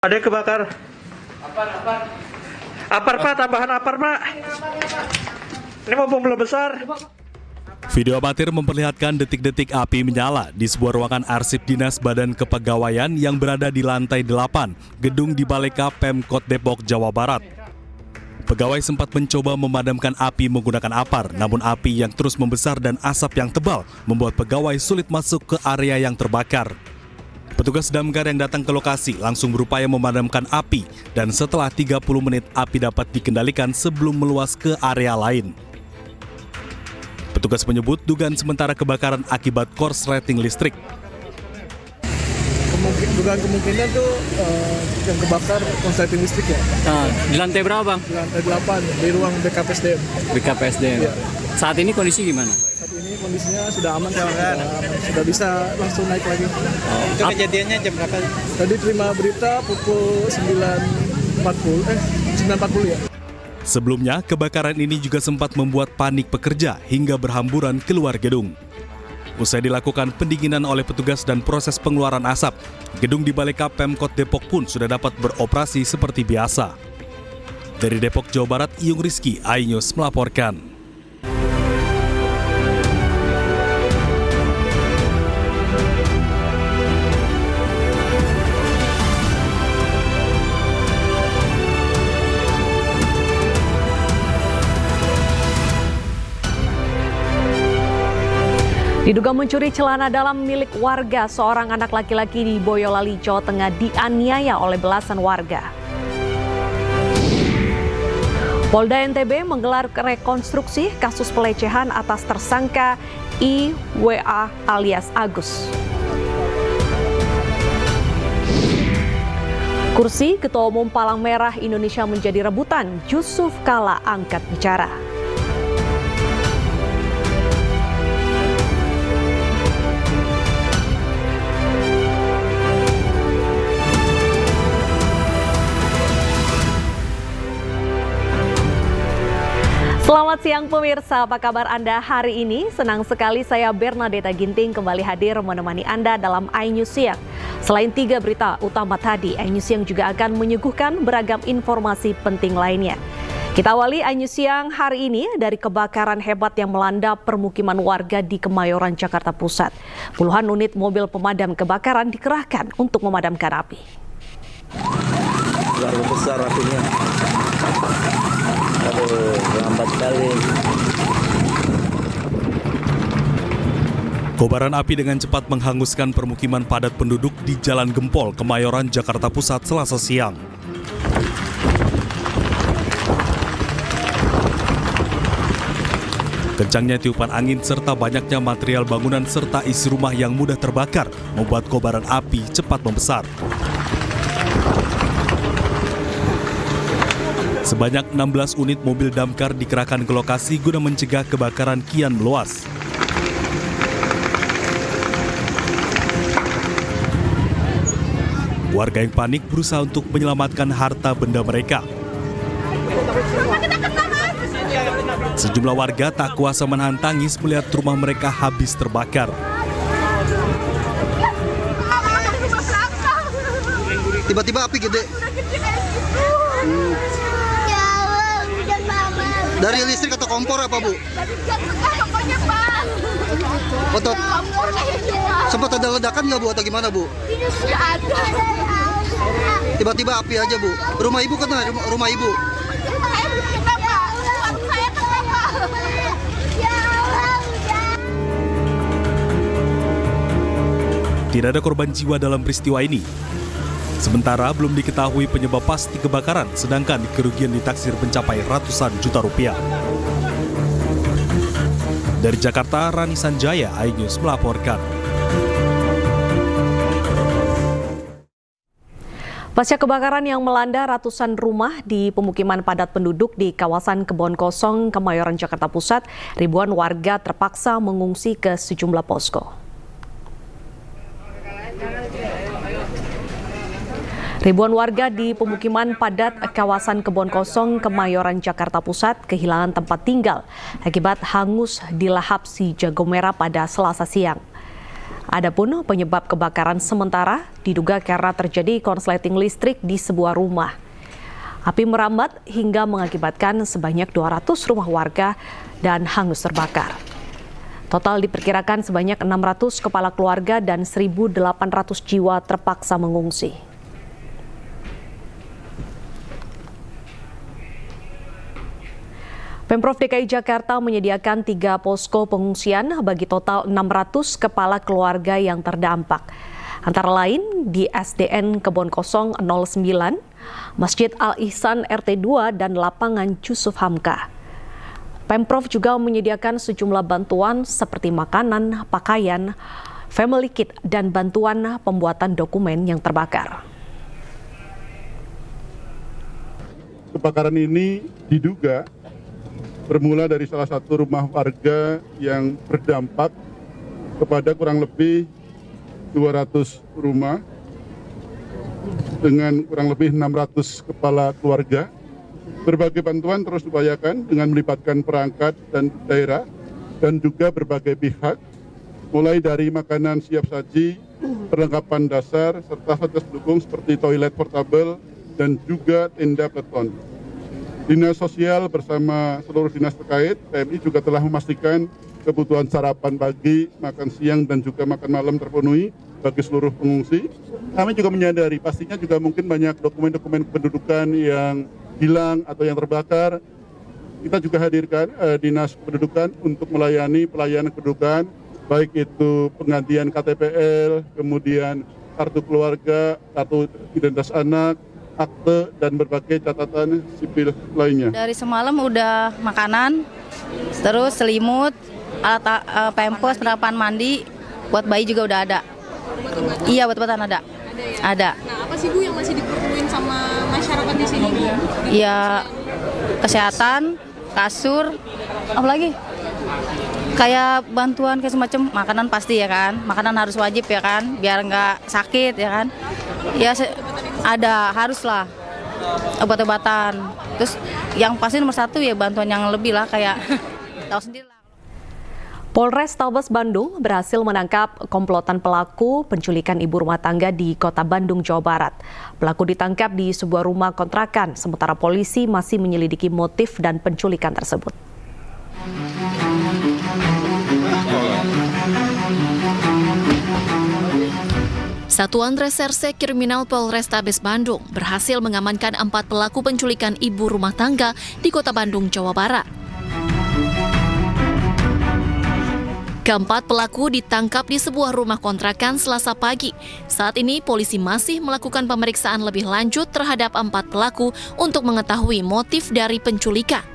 Ada yang kebakar. Apar Pak, tambahan apar Pak. Ini mumpung belum besar. Video amatir memperlihatkan detik-detik api menyala di sebuah ruangan arsip Dinas Badan Kepegawaian yang berada di lantai 8, gedung di Baleka Pemkot Depok, Jawa Barat. Pegawai sempat mencoba memadamkan api menggunakan apar, namun api yang terus membesar dan asap yang tebal membuat pegawai sulit masuk ke area yang terbakar. Petugas damkar yang datang ke lokasi langsung berupaya memadamkan api dan setelah 30 menit api dapat dikendalikan sebelum meluas ke area lain. Petugas menyebut dugaan sementara kebakaran akibat korsleting listrik. Dugaan kemungkinan tuh yang kebakar korsleting listrik ya. Di lantai berapa, Bang? Di lantai 8 di ruang BKPSDM. BKPSDM. Ya. Saat ini kondisi gimana? Saat ini kondisinya sudah aman, sudah bisa langsung naik lagi. Itu kejadiannya jam berapa? Tadi terima berita pukul 9.40 ya. Sebelumnya, kebakaran ini juga sempat membuat panik pekerja hingga berhamburan keluar gedung. Usai dilakukan pendinginan oleh petugas dan proses pengeluaran asap, gedung di Baleka Pemkot Depok pun sudah dapat beroperasi seperti biasa. Dari Depok, Jawa Barat, Iyung Rizky, iNews melaporkan. Diduga mencuri celana dalam milik warga, seorang anak laki-laki di Boyolali, Jawa Tengah dianiaya oleh belasan warga. Polda NTB menggelar rekonstruksi kasus pelecehan atas tersangka IWA alias Agus. Kursi Ketua Umum Palang Merah Indonesia menjadi rebutan, Yusuf Kala angkat bicara. Selamat siang pemirsa, apa kabar Anda hari ini? Senang sekali saya Bernadetta Ginting kembali hadir menemani Anda dalam iNews Siang. Selain 3 berita utama tadi, iNews Siang juga akan menyuguhkan beragam informasi penting lainnya. Kita awali iNews Siang hari ini dari kebakaran hebat yang melanda permukiman warga di Kemayoran, Jakarta Pusat. Puluhan unit mobil pemadam kebakaran dikerahkan untuk memadamkan api. Luar besar apinya. Aduh, lambat sekali. Kobaran api dengan cepat menghanguskan permukiman padat penduduk di Jalan Gempol, Kemayoran, Jakarta Pusat, Selasa siang. Kencangnya tiupan angin serta banyaknya material bangunan serta isi rumah yang mudah terbakar membuat kobaran api cepat membesar. Sebanyak 16 unit mobil damkar dikerahkan ke lokasi guna mencegah kebakaran kian meluas. Warga yang panik berusaha untuk menyelamatkan harta benda mereka. Sejumlah warga tak kuasa menahan tangis melihat rumah mereka habis terbakar. Tiba-tiba api gede. Dari listrik atau kompor apa, Bu? Otot. Sempat ada ledakan nggak, Bu, atau gimana, Bu? Tiba-tiba api aja, Bu. Rumah Ibu kena, rumah Ibu. Tidak ada korban jiwa dalam peristiwa ini. Sementara belum diketahui penyebab pasti kebakaran, sedangkan kerugian ditaksir mencapai ratusan juta rupiah. Dari Jakarta, Rani Sanjaya, iNews melaporkan. Pasca kebakaran yang melanda ratusan rumah di pemukiman padat penduduk di kawasan Kebon Kosong, Kemayoran, Jakarta Pusat, ribuan warga terpaksa mengungsi ke sejumlah posko. Ribuan warga di pemukiman padat kawasan Kebon Kosong, Kemayoran, Jakarta Pusat kehilangan tempat tinggal akibat hangus dilahap si jago merah pada Selasa siang. Adapun penyebab kebakaran sementara diduga karena terjadi korsleting listrik di sebuah rumah. Api merambat hingga mengakibatkan sebanyak 200 rumah warga dan hangus terbakar. Total diperkirakan sebanyak 600 kepala keluarga dan 1.800 jiwa terpaksa mengungsi. Pemprov DKI Jakarta menyediakan 3 posko pengungsian bagi total 600 kepala keluarga yang terdampak. Antara lain di SDN Kebon Kosong 09, Masjid Al-Ihsan RT 2, dan lapangan Yusuf Hamka. Pemprov juga menyediakan sejumlah bantuan seperti makanan, pakaian, family kit, dan bantuan pembuatan dokumen yang terbakar. Kebakaran ini diduga bermula dari salah satu rumah warga yang berdampak kepada kurang lebih 200 rumah dengan kurang lebih 600 kepala keluarga. Berbagai bantuan terus diupayakan dengan melibatkan perangkat dan daerah dan juga berbagai pihak, mulai dari makanan siap saji, perlengkapan dasar, serta fasilitas pendukung seperti toilet portabel dan juga tenda beton. Dinas Sosial bersama seluruh dinas terkait, PMI juga telah memastikan kebutuhan sarapan pagi, makan siang, dan juga makan malam terpenuhi bagi seluruh pengungsi. Kami juga menyadari pastinya juga mungkin banyak dokumen-dokumen kependudukan yang hilang atau yang terbakar. Kita juga hadirkan Dinas Kependudukan untuk melayani pelayanan kependudukan, baik itu penggantian KTPL, kemudian kartu keluarga, kartu identitas anak, akte, dan berbagai catatan sipil lainnya. Dari semalam udah makanan, terus selimut, alat pampers, peralatan mandi, buat bayi juga udah ada. Iya, buat-buatan ada. Ada. Nah, apa sih Bu yang masih diperluin sama masyarakat di sini Bu? Ya, kesehatan, kasur, apa lagi? Kayak bantuan kayak semacam makanan pasti ya kan, makanan harus wajib ya kan, biar nggak sakit ya kan. Ya ada, haruslah obat-obatan. Terus yang pasti nomor 1 ya bantuan yang lebih lah, kayak tahu sendiri lah. Polrestabes Bandung berhasil menangkap komplotan pelaku penculikan ibu rumah tangga di Kota Bandung, Jawa Barat. Pelaku ditangkap di sebuah rumah kontrakan, sementara polisi masih menyelidiki motif dan penculikan tersebut. Satuan Reserse Kriminal Polrestabes Bandung berhasil mengamankan 4 pelaku penculikan ibu rumah tangga di Kota Bandung, Jawa Barat. Keempat pelaku ditangkap di sebuah rumah kontrakan Selasa pagi. Saat ini polisi masih melakukan pemeriksaan lebih lanjut terhadap 4 pelaku untuk mengetahui motif dari penculikan.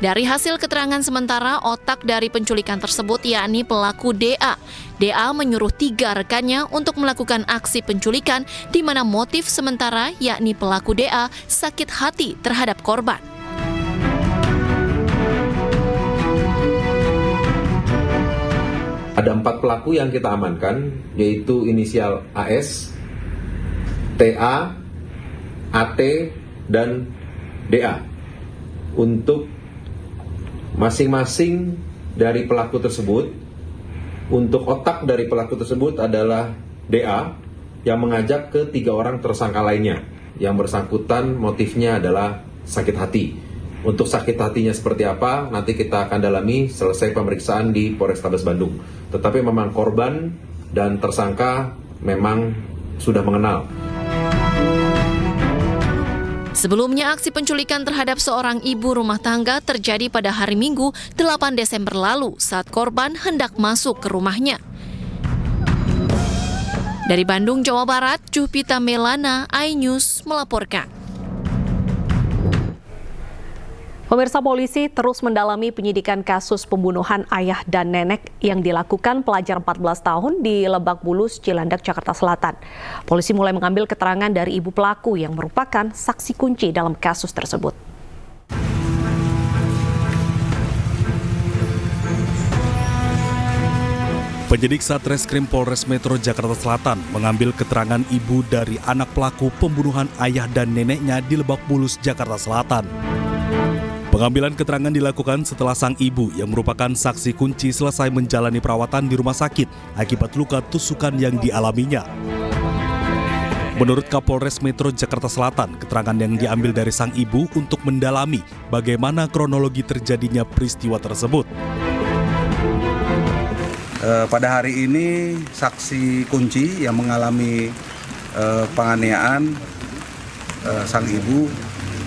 Dari hasil keterangan sementara, otak dari penculikan tersebut yakni pelaku DA. DA menyuruh 3 rekannya untuk melakukan aksi penculikan, di mana motif sementara yakni pelaku DA sakit hati terhadap korban. Ada 4 pelaku yang kita amankan, yaitu inisial AS, TA, AT, dan DA. Untuk masing-masing dari pelaku tersebut, untuk otak dari pelaku tersebut adalah DA yang mengajak ke 3 orang tersangka lainnya. Yang bersangkutan motifnya adalah sakit hati. Untuk sakit hatinya seperti apa, nanti kita akan dalami selesai pemeriksaan di Polrestabes Bandung. Tetapi memang korban dan tersangka memang sudah mengenal. Sebelumnya, aksi penculikan terhadap seorang ibu rumah tangga terjadi pada hari Minggu 8 Desember lalu saat korban hendak masuk ke rumahnya. Dari Bandung, Jawa Barat, Juhpita Melana, iNews melaporkan. Pemirsa, polisi terus mendalami penyidikan kasus pembunuhan ayah dan nenek yang dilakukan pelajar 14 tahun di Lebak Bulus, Cilandak, Jakarta Selatan. Polisi mulai mengambil keterangan dari ibu pelaku yang merupakan saksi kunci dalam kasus tersebut. Penyidik Satreskrim Polres Metro Jakarta Selatan mengambil keterangan ibu dari anak pelaku pembunuhan ayah dan neneknya di Lebak Bulus, Jakarta Selatan. Pengambilan keterangan dilakukan setelah sang ibu yang merupakan saksi kunci selesai menjalani perawatan di rumah sakit akibat luka tusukan yang dialaminya. Menurut Kapolres Metro Jakarta Selatan, keterangan yang diambil dari sang ibu untuk mendalami bagaimana kronologi terjadinya peristiwa tersebut. Pada hari ini saksi kunci yang mengalami penganiayaan sang ibu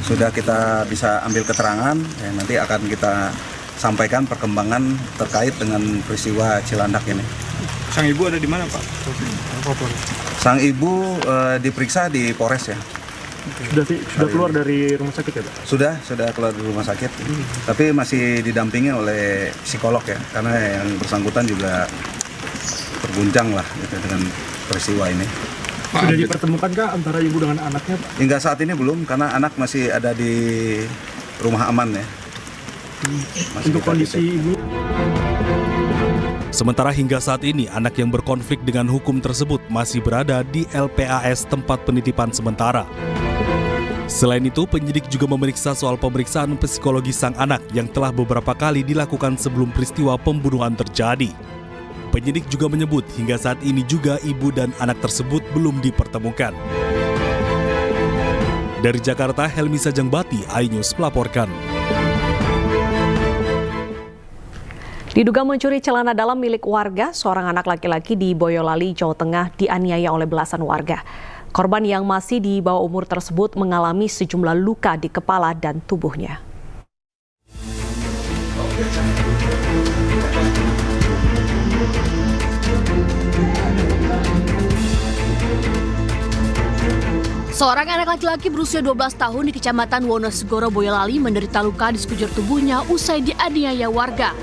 sudah kita bisa ambil keterangan, nanti akan kita sampaikan perkembangan terkait dengan peristiwa Cilandak ini. Sang ibu ada di mana, Pak? Sang ibu diperiksa di Polres ya. Sudah keluar dari rumah sakit ya, Pak? Sudah keluar dari rumah sakit. Tapi masih didampingi oleh psikolog ya, karena yang bersangkutan juga terguncang lah gitu, dengan peristiwa ini. Sudah dipertemukankah antara ibu dengan anaknya, Pak? Hingga saat ini belum, karena anak masih ada di rumah aman ya. Untuk kondisi ibu? Sementara hingga saat ini, anak yang berkonflik dengan hukum tersebut masih berada di LPAS tempat penitipan sementara. Selain itu, penyidik juga memeriksa soal pemeriksaan psikologi sang anak yang telah beberapa kali dilakukan sebelum peristiwa pembunuhan terjadi. Penyidik juga menyebut hingga saat ini juga ibu dan anak tersebut belum dipertemukan. Dari Jakarta, Helmi Sajangbati, iNews melaporkan. Diduga mencuri celana dalam milik warga, seorang anak laki-laki di Boyolali, Jawa Tengah dianiaya oleh belasan warga. Korban yang masih di bawah umur tersebut mengalami sejumlah luka di kepala dan tubuhnya. Seorang anak laki-laki berusia 12 tahun di Kecamatan Wonosegoro, Boyolali menderita luka di sekujur tubuhnya usai dianiaya warga.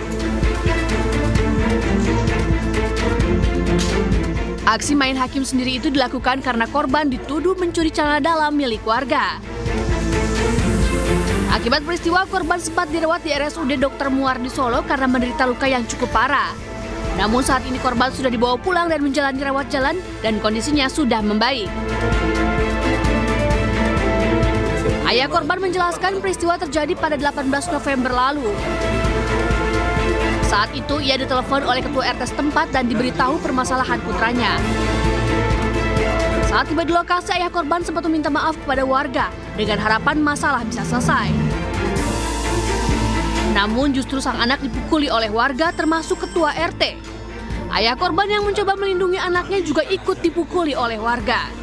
Aksi main hakim sendiri itu dilakukan karena korban dituduh mencuri celana dalam milik warga. Akibat peristiwa, korban sempat dirawat di RSUD Dr. Muardi Solo karena menderita luka yang cukup parah. Namun saat ini korban sudah dibawa pulang dan menjalani rawat jalan dan kondisinya sudah membaik. Ayah korban menjelaskan peristiwa terjadi pada 18 November lalu. Saat itu ia ditelepon oleh ketua RT setempat dan diberitahu permasalahan putranya. Saat tiba di lokasi, ayah korban sempat meminta maaf kepada warga dengan harapan masalah bisa selesai. Namun justru sang anak dipukuli oleh warga termasuk ketua RT. Ayah korban yang mencoba melindungi anaknya juga ikut dipukuli oleh warga.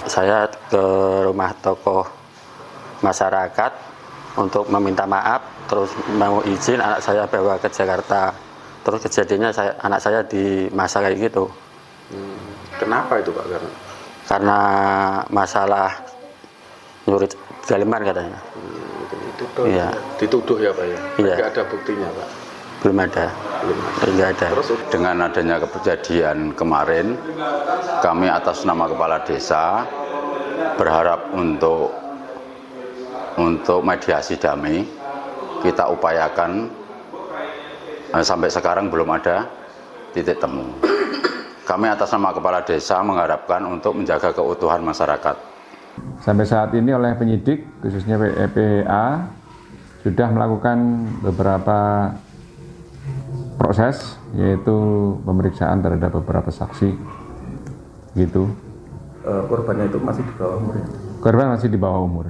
Saya ke rumah tokoh masyarakat untuk meminta maaf, terus mau izin anak saya bawa ke Jakarta. Terus kejadiannya anak saya dimasak kayak gitu. Kenapa itu, Pak? Karena masalah nyuri galiman katanya. Iya. Dituduh ya, Pak ya? Iya. Nggak ada buktinya, Pak? Belum ada. Nggak ada. Terus dengan adanya kejadian kemarin, kami atas nama Kepala Desa berharap untuk mediasi damai kita upayakan, sampai sekarang belum ada titik temu. Kami atas nama Kepala Desa mengharapkan untuk menjaga keutuhan masyarakat. Sampai saat ini oleh penyidik, khususnya PA, sudah melakukan beberapa proses, yaitu pemeriksaan terhadap beberapa saksi. Gitu. korbannya itu masih di bawah umur? Korban masih di bawah umur.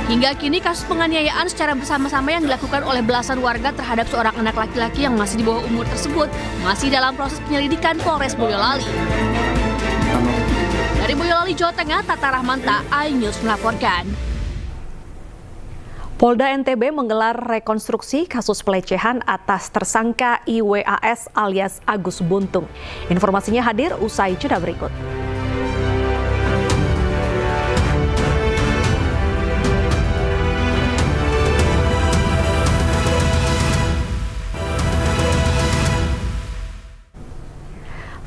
Hingga kini kasus penganiayaan secara bersama-sama yang dilakukan oleh belasan warga terhadap seorang anak laki-laki yang masih di bawah umur tersebut masih dalam proses penyelidikan Polres Boyolali. Dari Boyolali, Jawa Tengah, Tata Rahmanta, iNews melaporkan. Polda NTB menggelar rekonstruksi kasus pelecehan atas tersangka IWAS alias Agus Buntung. Informasinya hadir usai jeda berikut.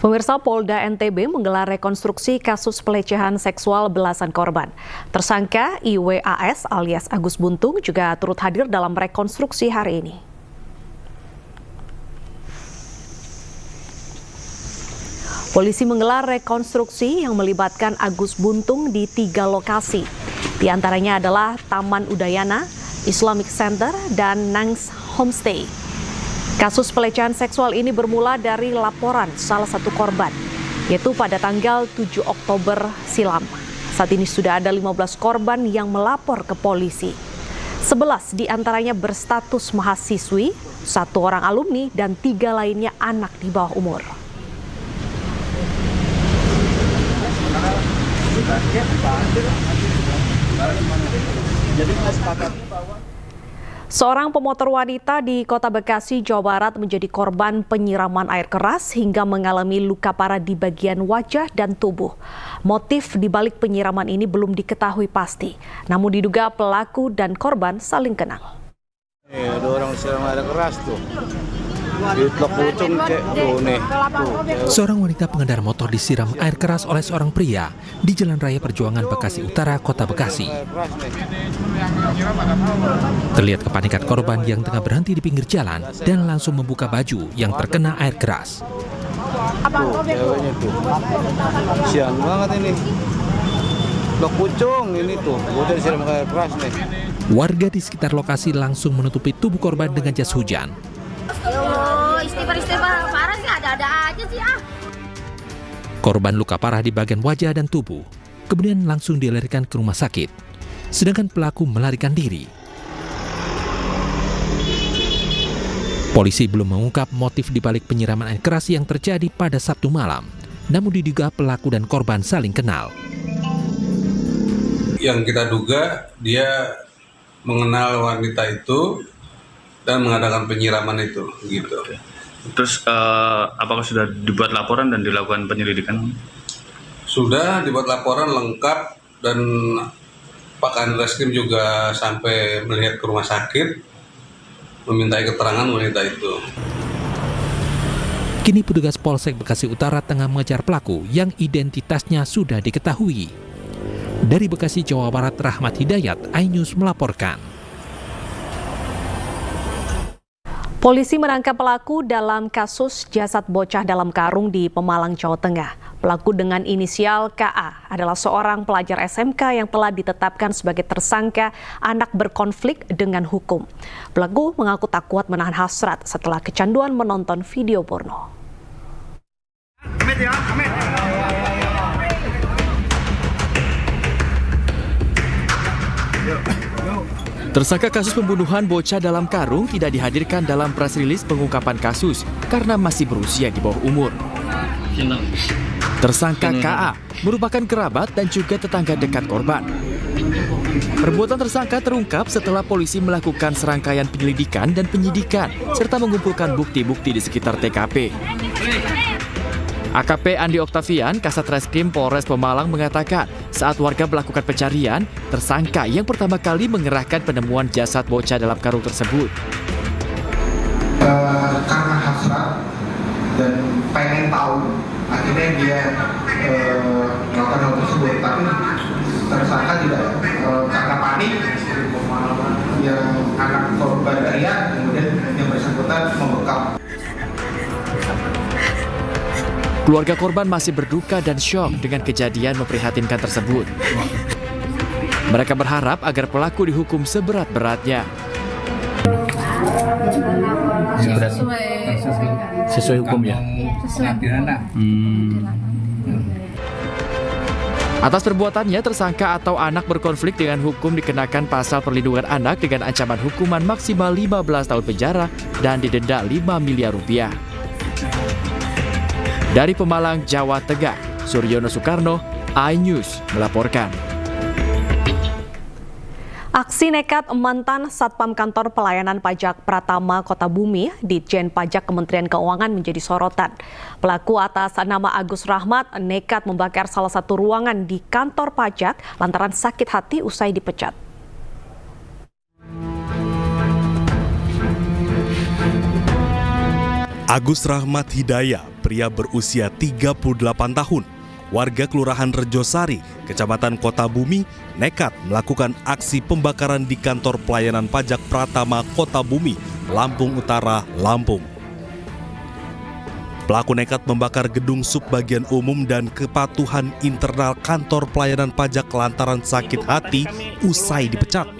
Pemirsa, Polda NTB menggelar rekonstruksi kasus pelecehan seksual belasan korban. Tersangka IWAS alias Agus Buntung juga turut hadir dalam rekonstruksi hari ini. Polisi menggelar rekonstruksi yang melibatkan Agus Buntung di 3 lokasi. Di antaranya adalah Taman Udayana, Islamic Center, dan Nangs Homestay. Kasus pelecehan seksual ini bermula dari laporan salah satu korban, yaitu pada tanggal 7 Oktober silam. Saat ini sudah ada 15 korban yang melapor ke polisi. 11 diantaranya berstatus mahasiswi, 1 orang alumni, dan 3 lainnya anak di bawah umur. Seorang pemotor wanita di Kota Bekasi, Jawa Barat menjadi korban penyiraman air keras hingga mengalami luka parah di bagian wajah dan tubuh. Motif dibalik penyiraman ini belum diketahui pasti, namun diduga pelaku dan korban saling kenal. Ada orang siram air keras tuh. Seorang wanita pengendara motor disiram air keras oleh seorang pria di Jalan Raya Perjuangan Bekasi Utara, Kota Bekasi. Terlihat kepanikan korban yang tengah berhenti di pinggir jalan dan langsung membuka baju yang terkena air keras. Ceweknya tuh. Sian banget ini. Blok pucung ini tuh. Udah disiram air keras nih. Warga di sekitar lokasi langsung menutupi tubuh korban dengan jas hujan. Istighfar parah sih, ada-ada aja sih ah. Korban luka parah di bagian wajah dan tubuh, kemudian langsung dilarikan ke rumah sakit. Sedangkan pelaku melarikan diri. Polisi belum mengungkap motif dibalik penyiraman air keras yang terjadi pada Sabtu malam. Namun diduga pelaku dan korban saling kenal. Yang kita duga dia mengenal wanita itu dan mengadakan penyiraman itu, gitu. Terus apakah sudah dibuat laporan dan dilakukan penyelidikan? Sudah dibuat laporan lengkap dan Pak Kanreskrim juga sampai melihat ke rumah sakit memintai keterangan wanita itu. Kini petugas Polsek Bekasi Utara tengah mengejar pelaku yang identitasnya sudah diketahui. Dari Bekasi, Jawa Barat, Rahmat Hidayat, iNews melaporkan. Polisi menangkap pelaku dalam kasus jasad bocah dalam karung di Pemalang, Jawa Tengah. Pelaku dengan inisial KA adalah seorang pelajar SMK yang telah ditetapkan sebagai tersangka anak berkonflik dengan hukum. Pelaku mengaku tak kuat menahan hasrat setelah kecanduan menonton video porno. Tersangka kasus pembunuhan bocah dalam karung tidak dihadirkan dalam press release pengungkapan kasus karena masih berusia di bawah umur. Tersangka KA merupakan kerabat dan juga tetangga dekat korban. Perbuatan tersangka terungkap setelah polisi melakukan serangkaian penyelidikan dan penyidikan serta mengumpulkan bukti-bukti di sekitar TKP. AKP Andi Oktavian, Kasat Reskrim Polres Pemalang mengatakan saat warga melakukan pencarian, tersangka yang pertama kali mengerahkan penemuan jasad bocah dalam karung tersebut. Karena hasrat dan pengen tahu, akhirnya dia melakukan hal tersebut. Tapi tersangka tidak, karena panik, yang anak korban teriak, kemudian yang bersangkutan membekap. Keluarga korban masih berduka dan syok dengan kejadian memprihatinkan tersebut. Mereka berharap agar pelaku dihukum seberat-beratnya. Sesuai hukum ya? Atas perbuatannya, tersangka atau anak berkonflik dengan hukum dikenakan pasal perlindungan anak dengan ancaman hukuman maksimal 15 tahun penjara dan didenda 5 miliar rupiah. Dari Pemalang, Jawa Tengah, Suryono Soekarno, iNews melaporkan. Aksi nekat mantan Satpam Kantor Pelayanan Pajak Pratama Kota Bumi Ditjen Pajak Kementerian Keuangan menjadi sorotan. Pelaku atas nama Agus Rahmat nekat membakar salah satu ruangan di kantor pajak lantaran sakit hati usai dipecat. Agus Rahmat Hidayat, pria berusia 38 tahun, warga Kelurahan Rejosari, Kecamatan Kota Bumi, nekat melakukan aksi pembakaran di kantor pelayanan pajak Pratama Kota Bumi, Lampung Utara, Lampung. Pelaku nekat membakar gedung subbagian umum dan kepatuhan internal kantor pelayanan pajak lantaran sakit hati usai dipecat.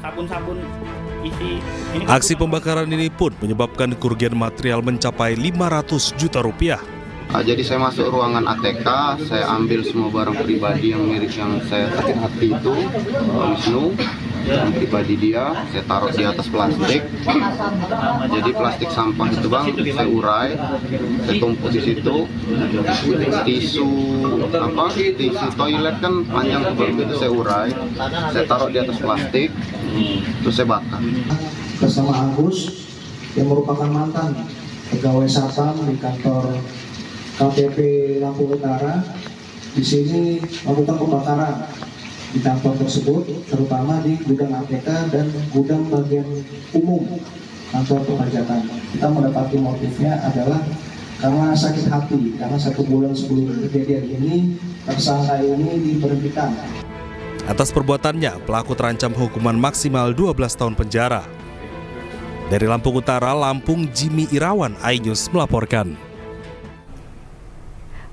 Sabun-sabun isi. Aksi pembakaran ini pun menyebabkan kerugian material mencapai 500 juta rupiah. Jadi saya masuk ruangan ATK, saya ambil semua barang pribadi yang milik yang saya sakit hati itu, Wisnu, yang pribadi dia, saya taruh di atas plastik. Jadi plastik sampah itu bang, saya urai, saya tumpuk di situ. Tisu toilet kan panjang itu saya urai, saya taruh di atas plastik, terus saya bakar. Bersama Agus yang merupakan mantan pegawai satpam di kantor KPP Lampung Utara, di sini melakukan pembakaran di kantor tersebut, terutama di gudang ATK dan gudang bagian umum kantor perpajakan. Kita mendapati motifnya adalah karena sakit hati, karena 1 bulan sebelum kejadian ini tersangka ini diberhentikan. Atas perbuatannya, pelaku terancam hukuman maksimal 12 tahun penjara. Dari Lampung Utara, Lampung, Jimmy Irawan, iNews melaporkan.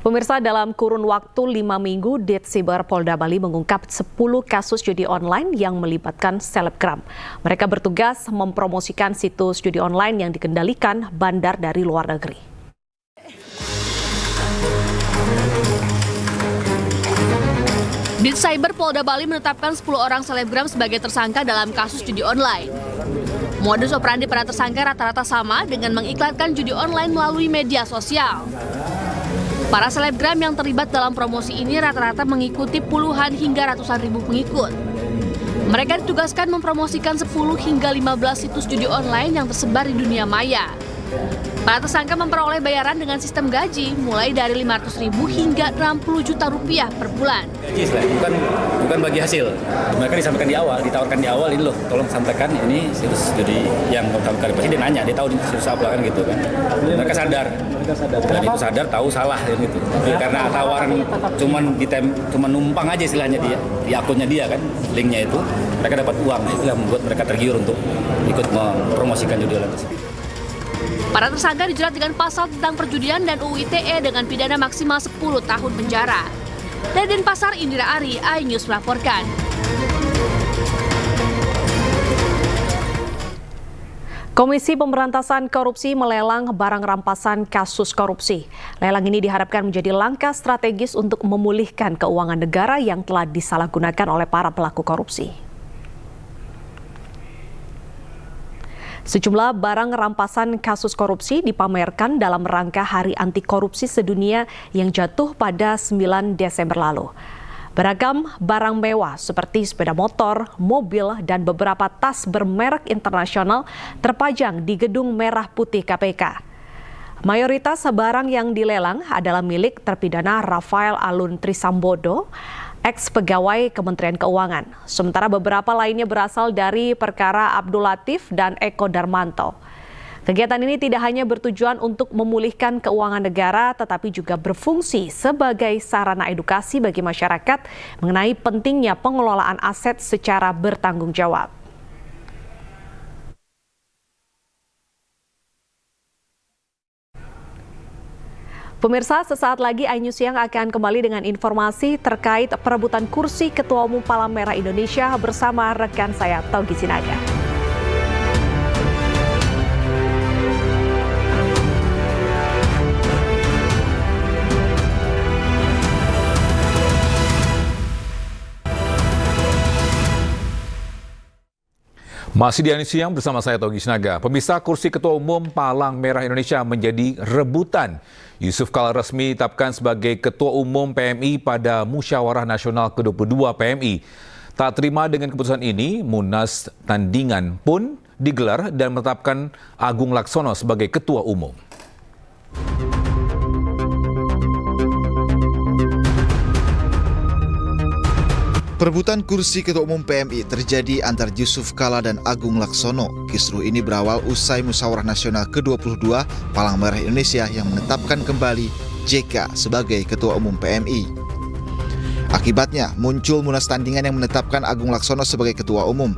Pemirsa, dalam kurun waktu 5 minggu, Ditsiber Polda Bali mengungkap 10 kasus judi online yang melibatkan selebgram. Mereka bertugas mempromosikan situs judi online yang dikendalikan bandar dari luar negeri. Ditsiber Polda Bali menetapkan 10 orang selebgram sebagai tersangka dalam kasus judi online. Modus operandi para tersangka rata-rata sama dengan mengiklankan judi online melalui media sosial. Para selebgram yang terlibat dalam promosi ini rata-rata mengikuti puluhan hingga ratusan ribu pengikut. Mereka ditugaskan mempromosikan 10 hingga 15 situs judi online yang tersebar di dunia maya. Para tersangka memperoleh bayaran dengan sistem gaji mulai dari 500.000 hingga 60 juta rupiah per bulan. Gaji bukan bagi hasil. Mereka disampaikan di awal, ditawarkan di awal, ini loh, tolong sampaikan ini situs judi yang pertama kali. Pasti dia nanya, dia tahu situs apa kan gitu kan. Mereka sadar. Dan itu sadar tahu salah gitu. Karena tawaran cuman numpang aja istilahnya dia di akunnya dia kan, linknya itu mereka dapat uang, itu yang membuat mereka tergiur untuk ikut mempromosikan judi online tersebut. Para tersangka dijerat dengan pasal tentang perjudian dan UU ITE dengan pidana maksimal 10 tahun penjara. Dari Denpasar, Indira Ari, iNews melaporkan. Komisi Pemberantasan Korupsi melelang barang rampasan kasus korupsi. Lelang ini diharapkan menjadi langkah strategis untuk memulihkan keuangan negara yang telah disalahgunakan oleh para pelaku korupsi. Sejumlah barang rampasan kasus korupsi dipamerkan dalam rangka Hari Anti Korupsi Sedunia yang jatuh pada 9 Desember lalu. Beragam barang mewah seperti sepeda motor, mobil, dan beberapa tas bermerek internasional terpajang di Gedung Merah Putih KPK. Mayoritas barang yang dilelang adalah milik terpidana Rafael Alun Trisambodo, ex-pegawai Kementerian Keuangan. Sementara beberapa lainnya berasal dari perkara Abdul Latif dan Eko Darmanto. Kegiatan ini tidak hanya bertujuan untuk memulihkan keuangan negara, tetapi juga berfungsi sebagai sarana edukasi bagi masyarakat mengenai pentingnya pengelolaan aset secara bertanggung jawab. Pemirsa, sesaat lagi iNews Siang akan kembali dengan informasi terkait perebutan kursi Ketua Umum Palang Merah Indonesia bersama rekan saya Togi Sinaga. Masih di iNews Siang bersama saya Togi Sinaga. Pemirsa, kursi Ketua Umum Palang Merah Indonesia menjadi rebutan. Yusuf Kala resmi ditetapkan sebagai Ketua Umum PMI pada Musyawarah Nasional ke-22 PMI. Tak terima dengan keputusan ini, Munas Tandingan pun digelar dan menetapkan Agung Laksono sebagai Ketua Umum. Perebutan kursi Ketua Umum PMI terjadi antar Yusuf Kala dan Agung Laksono. Kisruh ini berawal usai Musyawarah Nasional ke-22 Palang Merah Indonesia yang menetapkan kembali JK sebagai Ketua Umum PMI. Akibatnya, muncul Munas Tandingan yang menetapkan Agung Laksono sebagai Ketua Umum.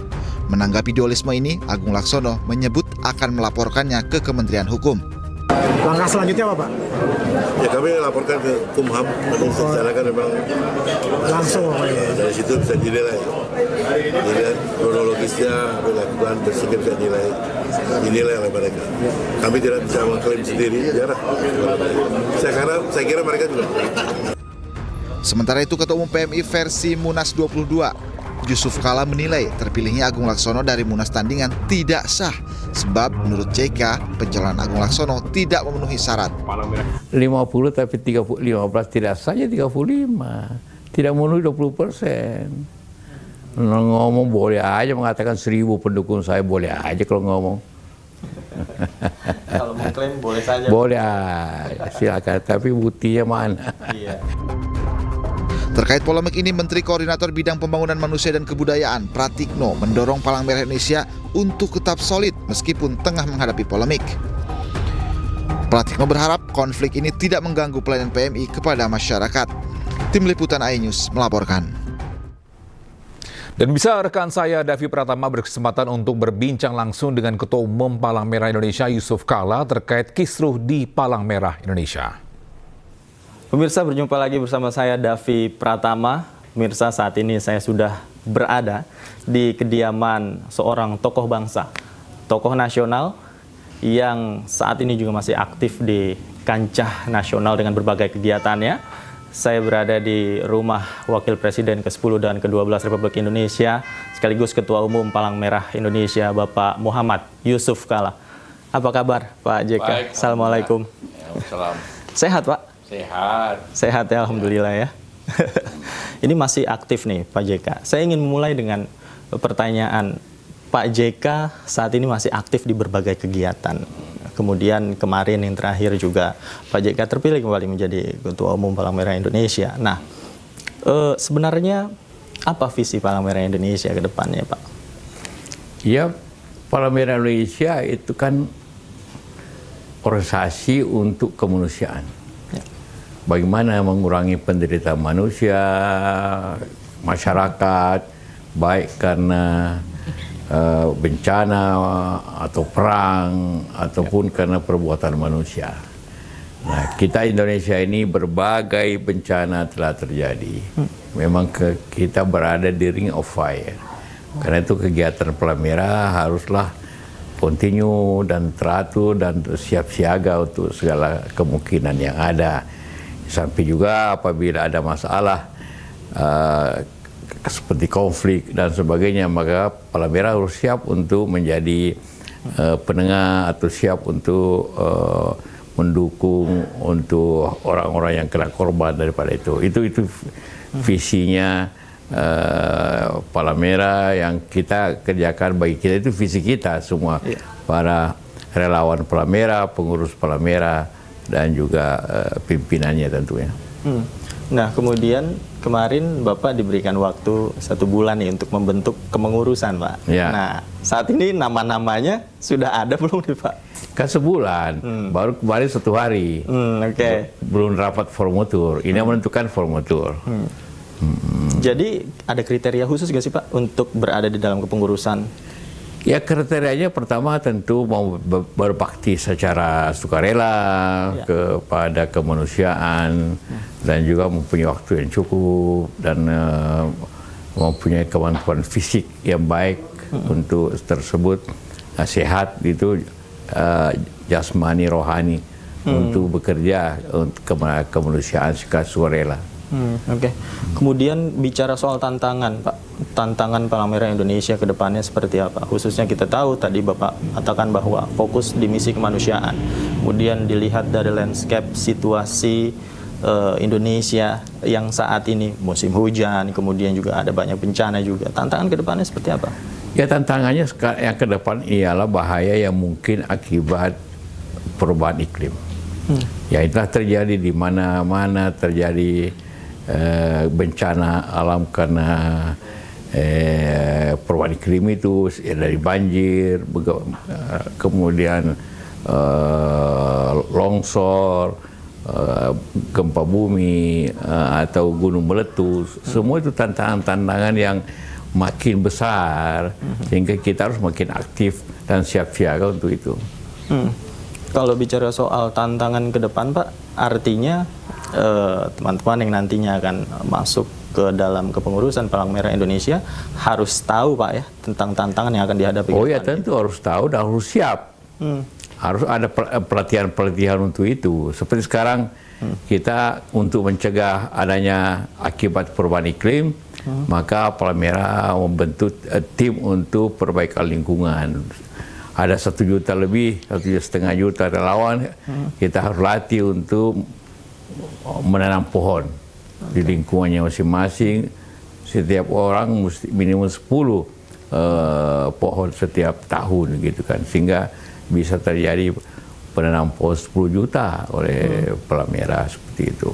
Menanggapi dualisme ini, Agung Laksono menyebut akan melaporkannya ke Kementerian Hukum. Langkah selanjutnya apa, Pak? Ya kami laporkan ke Kumham, nanti secara kan memang langsung dari situ bisa dinilai kronologisnya, dilakukan bersikap bisa dinilai oleh mereka. Kami tidak bisa mengklaim sendiri, jarak. Saya kira mereka juga. Sementara itu Ketua Umum PMI versi Munas 22, Yusuf Kala menilai terpilihnya Agung Laksono dari Munas Tandingan tidak sah sebab menurut JK pencalonan Agung Laksono tidak memenuhi syarat. 50 tapi 15 tidak sah, ya 35. Tidak memenuhi 20%. Ngomong boleh aja, mengatakan 1000 pendukung saya boleh aja kalau ngomong. Kalau mengklaim boleh saja. Boleh aja, silakan. Tapi buktinya mana? Iya. Terkait polemik ini, Menteri Koordinator Bidang Pembangunan Manusia dan Kebudayaan Pratikno mendorong Palang Merah Indonesia untuk tetap solid meskipun tengah menghadapi polemik. Pratikno berharap konflik ini tidak mengganggu pelayanan PMI kepada masyarakat. Tim Liputan iNews melaporkan. Dan bisa rekan saya Davi Pratama berkesempatan untuk berbincang langsung dengan Ketua Umum Palang Merah Indonesia Yusuf Kala terkait kisruh di Palang Merah Indonesia. Pemirsa, berjumpa lagi bersama saya Davi Pratama. Pemirsa, saat ini saya sudah berada di kediaman seorang tokoh bangsa, tokoh nasional yang saat ini juga masih aktif di kancah nasional dengan berbagai kegiatannya. Saya berada di rumah Wakil Presiden ke-10 dan ke-12 Republik Indonesia, sekaligus Ketua Umum Palang Merah Indonesia, Bapak Muhammad Yusuf Kala. Apa kabar, Pak JK? Baik, Assalamualaikum. Salam. Sehat, Pak? Sehat. Sehat ya, alhamdulillah ya. Ini masih aktif nih Pak JK. Saya ingin memulai dengan pertanyaan, Pak JK saat ini masih aktif di berbagai kegiatan. Kemudian kemarin yang terakhir juga Pak JK terpilih kembali menjadi Ketua Umum Palang Merah Indonesia. Nah, sebenarnya apa visi Palang Merah Indonesia ke depannya, Pak? Ya, Palang Merah Indonesia itu kan organisasi untuk kemanusiaan. Bagaimana mengurangi penderitaan manusia, masyarakat, baik karena bencana atau perang, ataupun karena perbuatan manusia. Nah, kita Indonesia ini berbagai bencana telah terjadi. Memang kita berada di ring of fire. Karena itu kegiatan Palang Merah haruslah kontinu dan teratur dan siap siaga untuk segala kemungkinan yang ada. Sampai juga apabila ada masalah seperti konflik dan sebagainya, maka Palang Merah harus siap untuk menjadi penengah atau siap untuk mendukung untuk orang-orang yang kena korban daripada itu. Itu visinya Palang Merah yang kita kerjakan bagi kita, itu visi kita semua, para relawan Palang Merah, pengurus Palang Merah, dan juga pimpinannya tentunya. Nah, kemudian kemarin Bapak diberikan waktu 1 bulan nih untuk membentuk kepengurusan, Pak. Ya. Nah, saat ini nama-namanya sudah ada belum nih, Pak? Kan sebulan, baru kemarin 1 hari. Oke. Belum rapat formatur, ini menentukan formatur. Jadi ada kriteria khusus nggak sih Pak untuk berada di dalam kepengurusan? Ya, kriterianya pertama tentu mau berbakti secara sukarela kepada kemanusiaan, dan juga mempunyai waktu yang cukup, dan mempunyai kemampuan fisik yang baik untuk tersebut, sehat itu jasmani rohani untuk bekerja untuk kemanusiaan secara sukarela. Oke. Kemudian bicara soal tantangan, Pak. Tantangan Palang Merah Indonesia ke depannya seperti apa? Khususnya kita tahu tadi Bapak katakan bahwa fokus di misi kemanusiaan. Kemudian dilihat dari landscape situasi Indonesia yang saat ini musim hujan, kemudian juga ada banyak bencana juga. Tantangan ke depannya seperti apa? Ya, tantangannya yang ke depan ialah bahaya yang mungkin akibat perubahan iklim. Ya, itulah terjadi di mana-mana terjadi bencana alam karena perubahan iklim itu, dari banjir, kemudian longsor, gempa bumi, atau gunung meletus. Semua itu tantangan-tantangan yang makin besar, sehingga kita harus makin aktif dan siap siaga untuk itu. Kalau bicara soal tantangan ke depan Pak, artinya teman-teman yang nantinya akan masuk ke dalam kepengurusan Palang Merah Indonesia harus tahu Pak ya tentang tantangan yang akan dihadapi. Oh ya tentu harus tahu dan harus siap. Harus ada pelatihan-pelatihan untuk itu. Seperti sekarang kita untuk mencegah adanya akibat perubahan iklim, maka Palang Merah membentuk tim untuk perbaikan lingkungan. Ada 1 juta lebih, 1,5 juta relawan, kita harus latih untuk menanam pohon di lingkungannya masing-masing. Setiap orang mesti minimum 10 pohon setiap tahun gitu kan, sehingga bisa terjadi penanam pohon 10 juta oleh Palang Merah seperti itu.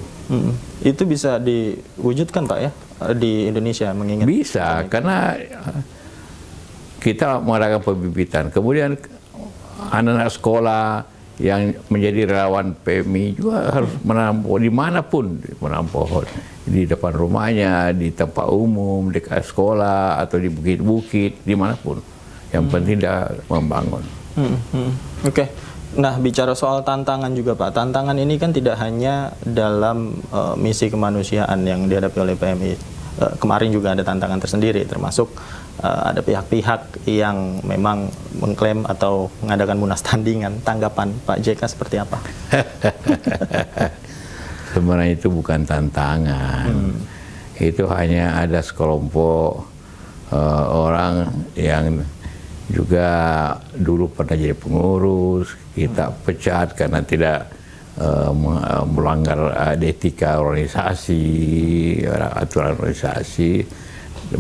Itu bisa diwujudkan Pak ya di Indonesia, mengingat bisa karena kita mengadakan pembibitan, kemudian anak-anak sekolah yang menjadi relawan PMI juga harus menanam pohon dimanapun, menanam pohon di depan rumahnya, di tempat umum, dekat sekolah atau di bukit-bukit, dimanapun. Yang penting dia membangun. Oke. Nah, bicara soal tantangan juga Pak, tantangan ini kan tidak hanya dalam misi kemanusiaan yang dihadapi oleh PMI. Kemarin juga ada tantangan tersendiri, termasuk ada pihak-pihak yang memang mengklaim atau mengadakan munas tandingan. Tanggapan Pak JK seperti apa? Sebenarnya itu bukan tantangan. Itu hanya ada sekelompok orang yang juga dulu pernah jadi pengurus, kita pecat karena tidak melanggar etika organisasi, aturan organisasi,